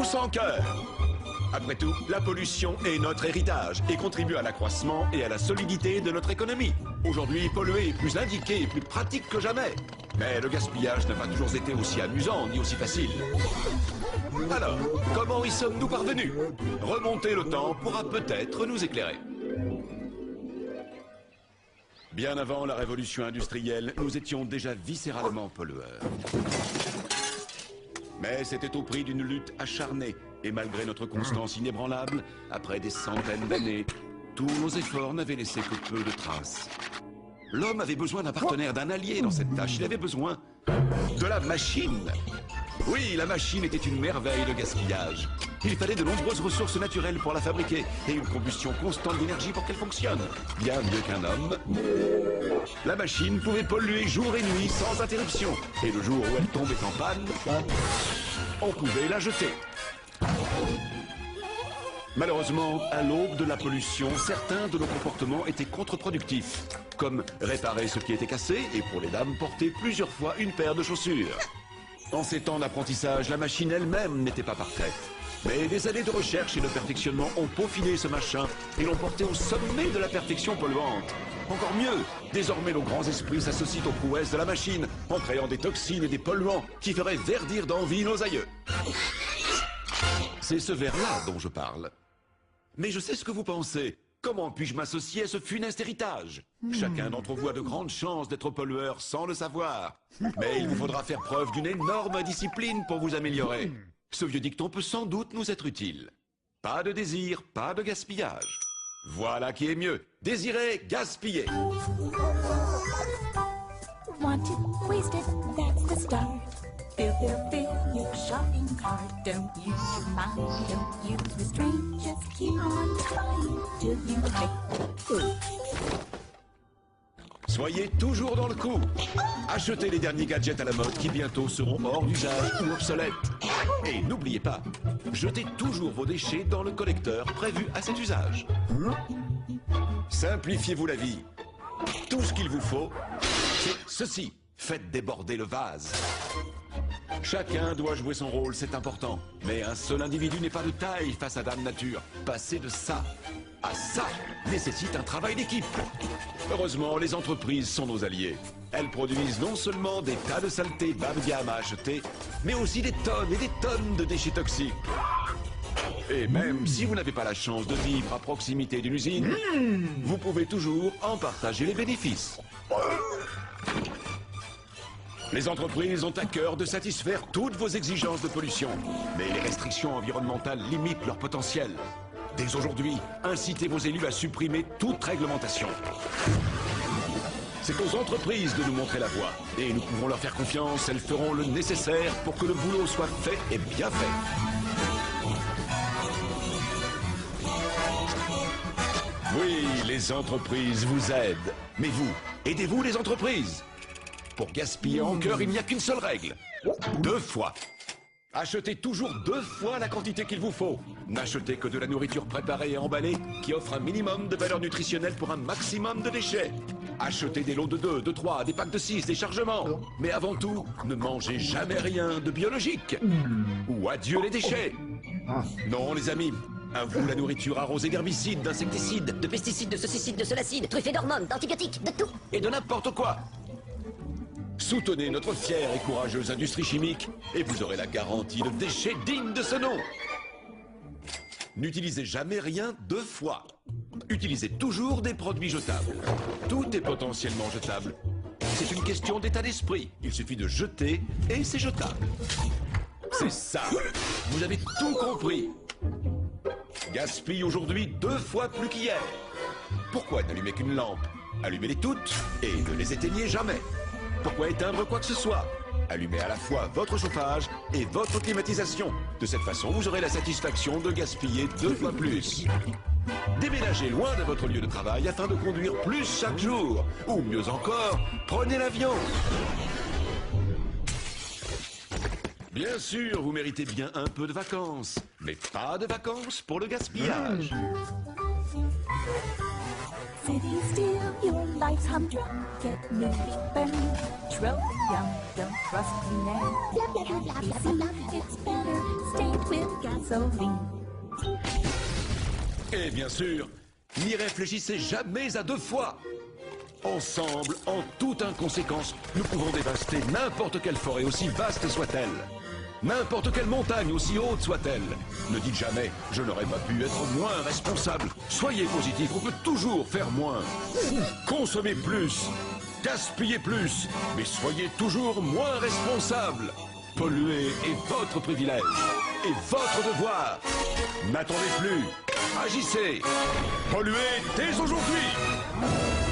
tous en chœur. Après tout, la pollution est notre héritage et contribue à l'accroissement et à la solidité de notre économie. Aujourd'hui, polluer est plus indiqué et plus pratique que jamais. Mais le gaspillage n'a pas toujours été aussi amusant ni aussi facile. Alors, comment y sommes-nous parvenus? Remonter le temps pourra peut-être nous éclairer. Bien avant la révolution industrielle, nous étions déjà viscéralement pollueurs. Mais c'était au prix d'une lutte acharnée. Et malgré notre constance inébranlable, après des centaines d'années, tous nos efforts n'avaient laissé que peu de traces. L'homme avait besoin d'un partenaire, d'un allié dans cette tâche. Il avait besoin de la machine. Oui, la machine était une merveille de gaspillage. Il fallait de nombreuses ressources naturelles pour la fabriquer et une combustion constante d'énergie pour qu'elle fonctionne. Bien mieux qu'un homme. La machine pouvait polluer jour et nuit sans interruption. Et le jour où elle tombait en panne, on pouvait la jeter. Malheureusement, à l'aube de la pollution, certains de nos comportements étaient contre-productifs, comme réparer ce qui était cassé et pour les dames porter plusieurs fois une paire de chaussures. En ces temps d'apprentissage, la machine elle-même n'était pas parfaite. Mais des années de recherche et de perfectionnement ont peaufiné ce machin et l'ont porté au sommet de la perfection polluante. Encore mieux, désormais nos grands esprits s'associent aux prouesses de la machine en créant des toxines et des polluants qui feraient verdir d'envie nos aïeux. C'est ce verre-là dont je parle. Mais je sais ce que vous pensez. Comment puis-je m'associer à ce funeste héritage? Chacun d'entre vous a de grandes chances d'être pollueur sans le savoir. Mais il vous faudra faire preuve d'une énorme discipline pour vous améliorer. Ce vieux dicton peut sans doute nous être utile. Pas de désir, pas de gaspillage. Voilà qui est mieux. Désirer, gaspiller. Want it, waste it, that's the start. Fill your shopping cart. Don't use your mind, don't use restraint. Just keep on trying till you make. Soyez toujours dans le coup. Achetez les derniers gadgets à la mode qui bientôt seront hors d'usage ou obsolètes. Et n'oubliez pas, jetez toujours vos déchets dans le collecteur prévu à cet usage. Simplifiez-vous la vie. Tout ce qu'il vous faut, c'est ceci. Faites déborder le vase. Chacun doit jouer son rôle, c'est important. Mais un seul individu n'est pas de taille face à Dame Nature. Passer de ça à ça nécessite un travail d'équipe. Heureusement, les entreprises sont nos alliés. Elles produisent non seulement des tas de saletés bas de gamme à acheter, mais aussi des tonnes et des tonnes de déchets toxiques. Et même si vous n'avez pas la chance de vivre à proximité d'une usine, vous pouvez toujours en partager les bénéfices. Les entreprises ont à cœur de satisfaire toutes vos exigences de pollution. Mais les restrictions environnementales limitent leur potentiel. Dès aujourd'hui, incitez vos élus à supprimer toute réglementation. C'est aux entreprises de nous montrer la voie. Et nous pouvons leur faire confiance, elles feront le nécessaire pour que le boulot soit fait et bien fait. Oui, les entreprises vous aident. Mais vous, aidez-vous les entreprises. Pour gaspiller en cœur, il n'y a qu'une seule règle. 2 fois. Achetez toujours 2 fois la quantité qu'il vous faut. N'achetez que de la nourriture préparée et emballée qui offre un minimum de valeur nutritionnelle pour un maximum de déchets. Achetez des lots de 2, de 3, des packs de 6, des chargements. Mais avant tout, ne mangez jamais rien de biologique. Ou adieu les déchets. Non, les amis. À vous la nourriture arrosée d'herbicides, d'insecticides, De pesticides, de ceci, de celacide, truffés d'hormones, d'antibiotiques, de tout. et de n'importe quoi. Soutenez notre fière et courageuse industrie chimique et vous aurez la garantie de déchets dignes de ce nom. N'utilisez jamais rien 2 fois. Utilisez toujours des produits jetables. Tout est potentiellement jetable. C'est une question d'état d'esprit. Il suffit de jeter et c'est jetable. C'est ça. Vous avez tout compris. Gaspille aujourd'hui 2 fois plus qu'hier. Pourquoi n'allumer qu'une lampe? Allumez-les toutes et ne les éteignez jamais. Pourquoi éteindre quoi que ce soit? Allumez à la fois votre chauffage et votre climatisation. De cette façon, vous aurez la satisfaction de gaspiller 2 fois plus. Déménagez loin de votre lieu de travail afin de conduire plus chaque jour. Ou mieux encore, prenez l'avion. Bien sûr, vous méritez bien un peu de vacances, mais pas de vacances pour le gaspillage. Sitting still, your life's humdrum. Get moving, burn. Petroleum, don't trust me now. Blah, blah, blah, blah, blah, blah, blah. It's better stained with gasoline. Et bien sûr, n'y réfléchissez jamais à deux fois. Ensemble, en toute inconséquence, nous pouvons dévaster n'importe quelle forêt, aussi vaste soit-elle. N'importe quelle montagne, aussi haute soit-elle. Ne dites jamais, je n'aurais pas pu être moins responsable. Soyez positif, on peut toujours faire moins. Consommez plus, gaspillez plus, mais soyez toujours moins responsable. Polluer est votre privilège et votre devoir. N'attendez plus, agissez. Polluez dès aujourd'hui.